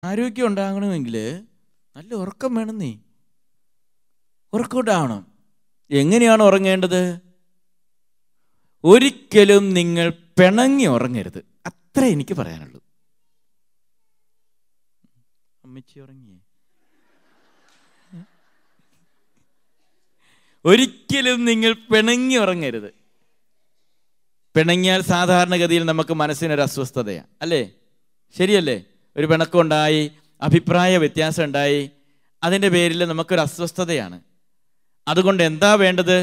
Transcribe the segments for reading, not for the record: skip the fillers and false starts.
ആരോഗ്യം ഉണ്ടാകണമെങ്കിൽ നല്ല ഉറക്കം വേണം. ഉറക്കം ഉണ്ടാവണം. എങ്ങനെയാണ് ഉറങ്ങേണ്ടത്? ഒരിക്കലും നിങ്ങൾ പിണങ്ങി ഉറങ്ങരുത്. അത്ര എനിക്ക് പറയാനുള്ളൂ. അമ്മച്ചി ഉറങ്ങിയേ? ഒരിക്കലും നിങ്ങൾ പിണങ്ങി ഉറങ്ങരുത്. പിണങ്ങിയാൽ സാധാരണഗതിയിൽ നമുക്ക് മനസ്സിനൊരു അസ്വസ്ഥതയാണ്, അല്ലേ? ശരിയല്ലേ? ഒരു പിണക്കമുണ്ടായി, അഭിപ്രായ വ്യത്യാസം ഉണ്ടായി, അതിൻ്റെ പേരിൽ നമുക്കൊരു അസ്വസ്ഥതയാണ്. അതുകൊണ്ട് എന്താ വേണ്ടത്?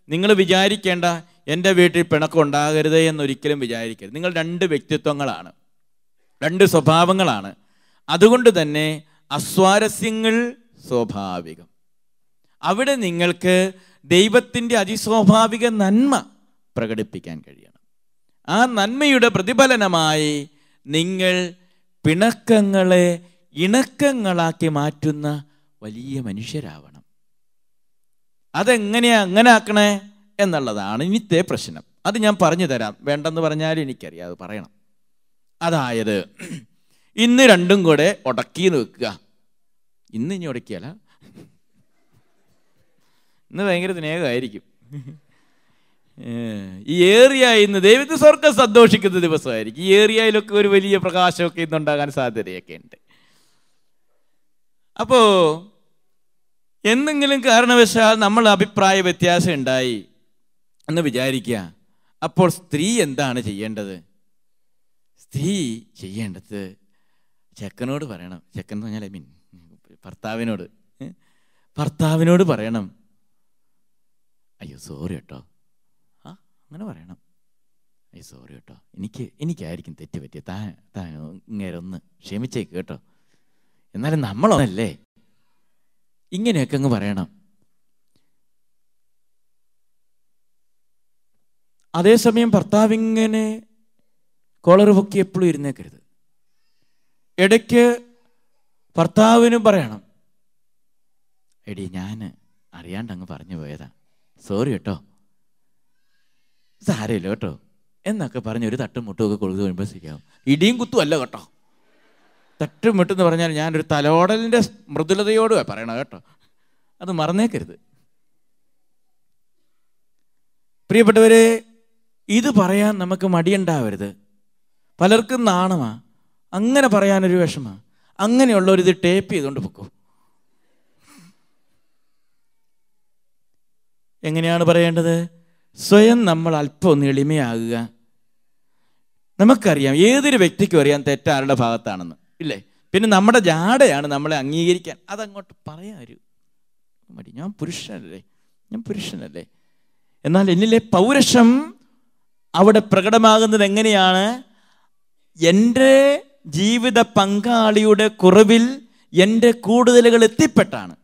നിങ്ങൾ വിചാരിക്കേണ്ട എൻ്റെ വീട്ടിൽ പിണക്കം ഉണ്ടാകരുത് എന്നൊരിക്കലും വിചാരിക്കരുത്. നിങ്ങൾ രണ്ട് വ്യക്തിത്വങ്ങളാണ്, രണ്ട് സ്വഭാവങ്ങളാണ്. അതുകൊണ്ട് തന്നെ അസ്വാരസ്യങ്ങൾ സ്വാഭാവികം. അവിടെ നിങ്ങൾക്ക് ദൈവത്തിൻ്റെ അതിസ്വാഭാവിക നന്മ പ്രകടിപ്പിക്കാൻ കഴിയണം. ആ നന്മയുടെ പ്രതിഫലനമായി നിങ്ങൾ പിണക്കങ്ങളെ ഇണക്കങ്ങളാക്കി മാറ്റുന്ന വലിയ മനുഷ്യരാവണം. അതെങ്ങനെയാ അങ്ങനെ ആക്കണേ എന്നുള്ളതാണ് ഇന്നത്തെ പ്രശ്നം. അത് ഞാൻ പറഞ്ഞു തരാം. വേണ്ടെന്ന് പറഞ്ഞാലും എനിക്കറിയാം, അത് പറയണം. അതായത് ഇന്ന് രണ്ടും കൂടെ ഉടക്കിന്ന് വെക്കുക. ഇന്ന് ഇനി ഉടക്കിയല്ല, ഇന്ന് ഭയങ്കര സ്നേഹമായിരിക്കും. ഈ ഏറിയ ഇന്ന് ദൈവത്തെ സ്വർഗ്ഗം സന്തോഷിക്കുന്ന ദിവസമായിരിക്കും. ഈ ഏറിയയിലൊക്കെ ഒരു വലിയ പ്രകാശമൊക്കെ ഇന്നുണ്ടാകാൻ സാധ്യതയൊക്കെ ഉണ്ട്. അപ്പോൾ എന്തെങ്കിലും കാരണവശാൽ നമ്മൾ അഭിപ്രായ വ്യത്യാസം ഉണ്ടായി എന്ന് വിചാരിക്കുക. അപ്പോൾ സ്ത്രീ എന്താണ് ചെയ്യേണ്ടത്? സ്ത്രീ ചെയ്യേണ്ടത് ചെക്കനോട് പറയണം. ചെക്കൻ എന്ന് പറഞ്ഞാൽ ഭർത്താവിനോട് പറയണം, അയ്യോ സോറി കേട്ടോ. അങ്ങനെ പറയണം, അയ്യോ സോറി കേട്ടോ, എനിക്കായിരിക്കും തെറ്റ് പറ്റിയ, താൻ ഇങ്ങനെ ഒന്ന് ക്ഷമിച്ചേക്ക് കേട്ടോ, എന്നാലും നമ്മളൊന്നല്ലേ, ഇങ്ങനെയൊക്കെ അങ്ങ് പറയണം. അതേസമയം ഭർത്താവിങ്ങനെ കോളർ പൊക്കി എപ്പോഴും ഇരുന്നേക്കരുത്. ഇടയ്ക്ക് ഭർത്താവിനും പറയണം, എടി ഞാൻ അറിയാണ്ട് അങ്ങ് പറഞ്ഞു പോയതാ, സോറി കേട്ടോ, സാരമില്ല കേട്ടോ എന്നൊക്കെ പറഞ്ഞ് ഒരു തട്ടും മുട്ടുമൊക്കെ കൊടുത്തു കഴിയുമ്പോൾ ശരിയാവും. ഇടിയും കുത്തും അല്ല കേട്ടോ. തട്ടും മുട്ടെന്ന് പറഞ്ഞാൽ ഞാനൊരു തലോടലിൻ്റെ മൃദുലതയോട് പറയണം കേട്ടോ, അത് മറന്നേക്കരുത്. പ്രിയപ്പെട്ടവരെ, ഇത് പറയാൻ നമുക്ക് മടിയുണ്ടാവരുത്. പലർക്കും നാണമാ, അങ്ങനെ പറയാനൊരു വിഷമമാണ്. അങ്ങനെയുള്ളവരിത് ടേപ്പ് ചെയ്തുകൊണ്ട് പൊക്കോ. എങ്ങനെയാണ് പറയേണ്ടത്? സ്വയം നമ്മൾ അല്പം ഒന്ന് എളിമയാകുക. നമുക്കറിയാം, ഏതൊരു വ്യക്തിക്കും അറിയാം തെറ്റാരുടെ ഭാഗത്താണെന്ന്, ഇല്ലേ? പിന്നെ നമ്മുടെ ജാടയാണ് നമ്മളെ അംഗീകരിക്കാൻ. അതങ്ങോട്ട് പറയാൻ ഒരു മടി. ഞാൻ പുരുഷനല്ലേ. എന്നാൽ എന്നിലെ പൗരുഷം അവിടെ പ്രകടമാകുന്നത് എങ്ങനെയാണ്? എൻ്റെ ജീവിത പങ്കാളിയുടെ കുറവിൽ എൻ്റെ കൂടുതലുകൾ എത്തിപ്പെട്ടാണ്.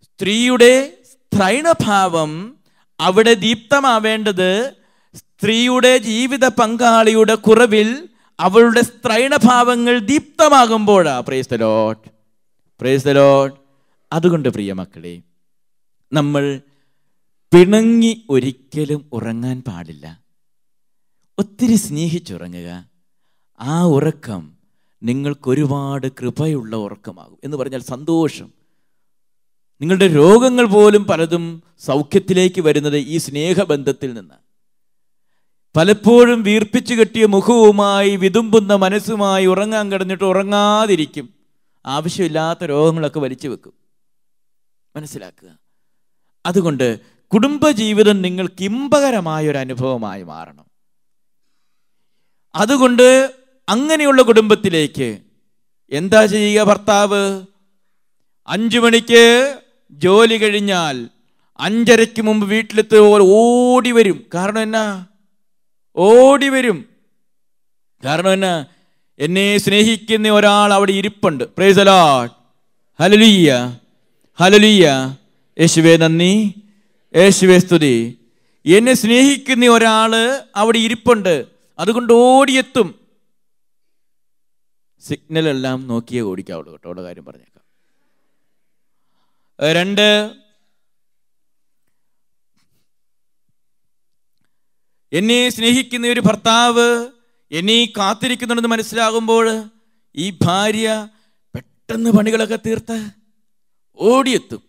സ്ത്രീയുടെ സ്ത്രൈണഭാവം അവിടെ ദീപ്തമാവേണ്ടത് സ്ത്രീയുടെ ജീവിത പങ്കാളിയുടെ കുറവിൽ അവളുടെ സ്ത്രൈണഭാവങ്ങൾ ദീപ്തമാകുമ്പോഴാ. Praise the lord, praise the lord. അതുകൊണ്ട് പ്രിയ മക്കളെ, നമ്മൾ പിണങ്ങി ഒരിക്കലും ഉറങ്ങാൻ പാടില്ല. ഒത്തിരി സ്നേഹിച്ചുറങ്ങുക. ആ ഉറക്കം നിങ്ങൾക്കൊരുപാട് കൃപയുള്ള ഉറക്കമാകും. എന്ന് പറഞ്ഞാൽ സന്തോഷം. നിങ്ങളുടെ രോഗങ്ങൾ പോലും പലതും സൗഖ്യത്തിലേക്ക് വരുന്നത് ഈ സ്നേഹബന്ധത്തിൽ നിന്ന്. പലപ്പോഴും വീർപ്പിച്ചു കെട്ടിയ മുഖവുമായി വിതുമ്പുന്ന മനസ്സുമായി ഉറങ്ങാൻ കിടന്നിട്ട് ഉറങ്ങാതിരിക്കും. ആവശ്യമില്ലാത്ത രോഗങ്ങളൊക്കെ വലിച്ചു വെക്കും. മനസ്സിലാക്കുക. അതുകൊണ്ട് കുടുംബജീവിതം നിങ്ങൾക്ക് ഇമ്പകരമായൊരു അനുഭവമായി മാറണം. അതുകൊണ്ട് അങ്ങനെയുള്ള കുടുംബത്തിലേക്ക് എന്താ ചെയ്യുക? ഭർത്താവ് 5 മണിക്ക് ജോലി കഴിഞ്ഞാൽ 5:30 മുമ്പ് വീട്ടിലെത്തുമ്പോൾ ഓടി വരും. കാരണം എന്നാ? എന്നെ സ്നേഹിക്കുന്ന ഒരാൾ അവിടെ ഇരിപ്പുണ്ട്. Price the Lord, hallelujah, hallelujah. യേശുവേ നന്ദി, യേശുവേ സ്തുതി. എന്നെ സ്നേഹിക്കുന്ന ഒരാൾ അവിടെ ഇരിപ്പുണ്ട്, അതുകൊണ്ട് ഓടിയെത്തും. സിഗ്നലെല്ലാം നോക്കിയേ ഓടിക്കാവുള്ളൂ കേട്ടോ, ഉള്ള കാര്യം പറഞ്ഞേക്കാം. 2, എന്നെ സ്നേഹിക്കുന്ന ഒരു ഭർത്താവ് എന്നെ കാത്തിരിക്കുന്നുണ്ടെന്ന് മനസ്സിലാകുമ്പോൾ ഈ ഭാര്യ പെട്ടെന്ന് പണികളൊക്കെ തീർത്ത് ഓടിയെത്തും.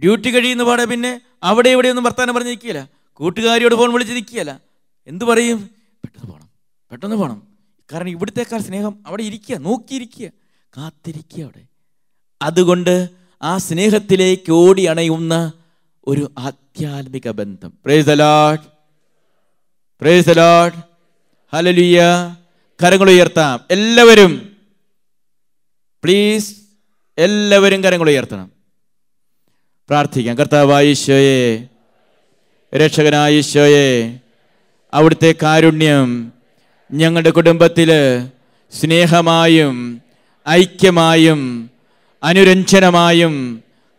ഡ്യൂട്ടി കഴിയുന്ന പാടെ പിന്നെ അവിടെ എവിടെയൊന്നും വർത്താനം പറഞ്ഞ് നിൽക്കുകയില്ല, കൂട്ടുകാരിയോട് ഫോൺ വിളിച്ച് നിൽക്കുകയില്ല. എന്തു പറയും? പെട്ടെന്ന് പോകണം. കാരണം ഇവിടുത്തേക്കാൾ സ്നേഹം അവിടെ ഇരിക്കുക, നോക്കിയിരിക്കുക, കാത്തിരിക്കുക അവിടെ. അതുകൊണ്ട് ആ സ്നേഹത്തിലേക്ക് ഓടി അണയുന്ന ഒരു ആധ്യാത്മിക ബന്ധം. Price the lord, praise the Lord, hallelujah. കരങ്ങൾ ഉയർത്താം എല്ലാവരും, പ്ലീസ് എല്ലാവരും കരങ്ങൾ ഉയർത്തണം. പ്രാർത്ഥിക്കാം. കർത്താവായ ഈശോയെ, രക്ഷകനായ ഈശോയെ, അവിടുത്തെ കാരുണ്യം ഞങ്ങളുടെ കുടുംബത്തിൽ സ്നേഹമായും ഐക്യമായും അനുരഞ്ജനമായും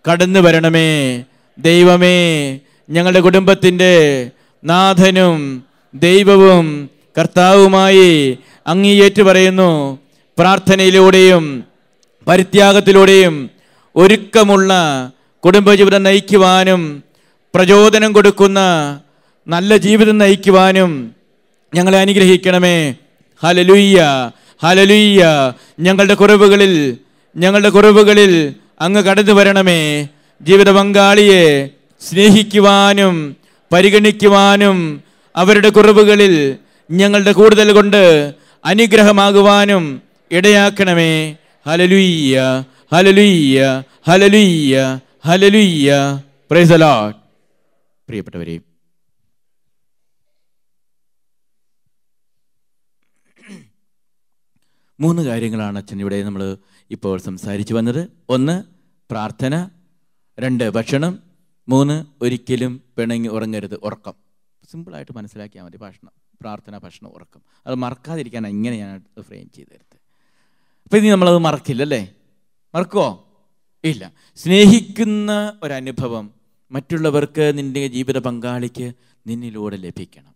കടന്നു വരണമേ ദൈവമേ. ഞങ്ങളുടെ കുടുംബത്തിൻ്റെ നാഥനും ദൈവവും കർത്താവുമായി അങ്ങേയേറ്റു പറയുന്നു. പ്രാർത്ഥനയിലൂടെയും പരിത്യാഗത്തിലൂടെയും ഒരുക്കമുള്ള കുടുംബജീവിതം നയിക്കുവാനും പ്രചോദനം കൊടുക്കുന്ന നല്ല ജീവിതം നയിക്കുവാനും ഞങ്ങളെ അനുഗ്രഹിക്കണമേ. Hallelujah, hallelujah. ഞങ്ങളുടെ കുറവുകളിൽ അങ്ങ് കടന്നു വരണമേ. ജീവിത പങ്കാളിയെ സ്നേഹിക്കുവാനും പരിഗണിക്കുവാനും അവരുടെ കുറവുകളിൽ ഞങ്ങളുടെ കൂടുതൽ കൊണ്ട് അനുഗ്രഹമാകുവാനും ഇടയാക്കണമേ. Hallelujah, hallelujah, hallelujah, hallelujah. Price the Lord. പ്രിയപ്പെട്ടവരെ, മൂന്ന് കാര്യങ്ങളാണ് അച്ഛൻ ഇവിടെ നമ്മൾ ഇപ്പോൾ സംസാരിച്ചു വന്നത്. 1 പ്രാർത്ഥന, 2 ഭക്ഷണം, 3 ഒരിക്കലും പിണങ്ങി ഉറങ്ങരുത്, ഉറക്കം. സിമ്പിളായിട്ട് മനസ്സിലാക്കിയാൽ മതി. പ്രാർത്ഥന, ഭക്ഷണം, ഉറക്കം. അത് മറക്കാതിരിക്കാനാണ് ഇങ്ങനെ ഞാൻ ഫ്രെയിം ചെയ്ത് തരുന്നത്. അപ്പം ഇനി നമ്മളത് മറക്കില്ലല്ലേ? മറക്കുമോ? ഇല്ല. സ്നേഹിക്കുന്ന ഒരനുഭവം മറ്റുള്ളവർക്ക്, നിൻ്റെ ജീവിത പങ്കാളിക്ക് നിന്നിലൂടെ ലഭിക്കണം.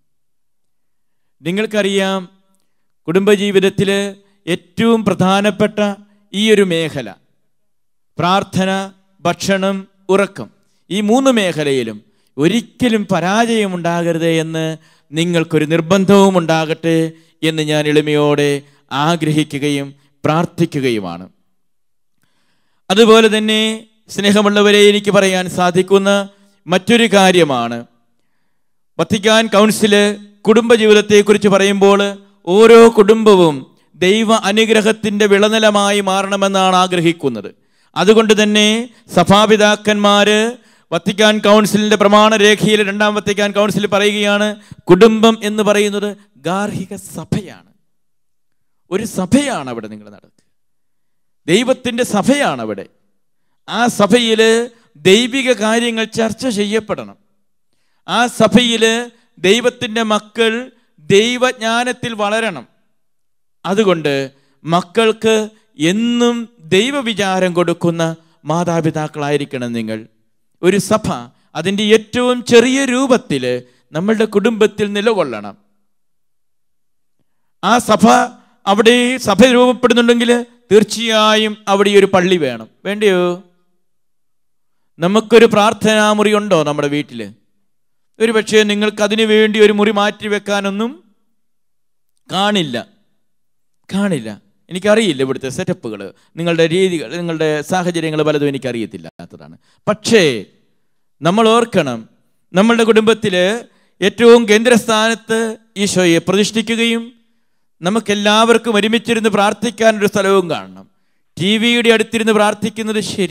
നിങ്ങൾക്കറിയാം, കുടുംബജീവിതത്തിൽ ഏറ്റവും പ്രധാനപ്പെട്ട ഈ ഒരു മേഖല പ്രാർത്ഥന, ഭക്ഷണം, ഉറക്കം, ഈ 3 മേഖലയിലും ഒരിക്കലും പരാജയമുണ്ടാകരുത് എന്ന് നിങ്ങൾക്കൊരു നിർബന്ധവും ഉണ്ടാകട്ടെ എന്ന് ഞാൻ എളിമയോടെ ആഗ്രഹിക്കുകയും പ്രാർത്ഥിക്കുകയുമാണ്. അതുപോലെ തന്നെ സ്നേഹമുള്ളവരെ, എനിക്ക് പറയാൻ സാധിക്കുന്ന മറ്റൊരു കാര്യമാണ്, വത്തിക്കാൻ കൗൺസില് കുടുംബജീവിതത്തെക്കുറിച്ച് പറയുമ്പോൾ ഓരോ കുടുംബവും ദൈവ അനുഗ്രഹത്തിൻ്റെ വിളനിലമായി മാറണമെന്നാണ് ആഗ്രഹിക്കുന്നത്. അതുകൊണ്ട് തന്നെ സഭാപിതാക്കന്മാർ വത്തിക്കാൻ കൗൺസിലിൻ്റെ പ്രമാണരേഖയിൽ 2-ാം വത്തിക്കാൻ കൗൺസിൽ പറയുകയാണ്, കുടുംബം എന്ന് പറയുന്നത് ഗാർഹിക സഭയാണ്. ഒരു സഭയാണ് അവിടെ നിങ്ങൾ നടക്കുക, ദൈവത്തിൻ്റെ സഭയാണ് അവിടെ. ആ സഭയിൽ ദൈവിക കാര്യങ്ങൾ ചർച്ച ചെയ്യപ്പെടണം. ആ സഭയിൽ ദൈവത്തിൻ്റെ മക്കൾ ദൈവജ്ഞാനത്തിൽ വളരണം. അതുകൊണ്ട് മക്കൾക്ക് എന്നും ദൈവവിചാരം കൊടുക്കുന്ന മാതാപിതാക്കളായിരിക്കണം നിങ്ങൾ. ഒരു സഭ അതിൻ്റെ ഏറ്റവും ചെറിയ രൂപത്തിൽ നമ്മളുടെ കുടുംബത്തിൽ നിലകൊള്ളണം. ആ അവിടെ സഭ രൂപപ്പെടുന്നുണ്ടെങ്കിൽ തീർച്ചയായും അവിടെ ഒരു പള്ളി വേണം. വേണ്ടയോ? നമുക്കൊരു പ്രാർത്ഥനാമുറി ഉണ്ടോ നമ്മുടെ വീട്ടിൽ? ഒരു പക്ഷേ നിങ്ങൾക്ക് അതിനു വേണ്ടി ഒരു മുറി മാറ്റി വെക്കാനൊന്നും കാണില്ല. എനിക്കറിയില്ല ഇവിടുത്തെ സെറ്റപ്പുകൾ, നിങ്ങളുടെ രീതികൾ, നിങ്ങളുടെ സാഹചര്യങ്ങൾ പലതും എനിക്കറിയത്തില്ലാത്തതാണ്. പക്ഷേ നമ്മൾ ഓർക്കണം, നമ്മളുടെ കുടുംബത്തിൽ ഏറ്റവും കേന്ദ്രസ്ഥാനത്ത് ഈശോയെ പ്രതിഷ്ഠിക്കുകയും നമുക്കെല്ലാവർക്കും ഒരുമിച്ചിരുന്ന് പ്രാർത്ഥിക്കാനൊരു സ്ഥലവും കാണണം. ടി വിയുടെ അടുത്തിരുന്ന് പ്രാർത്ഥിക്കുന്നത് ശരി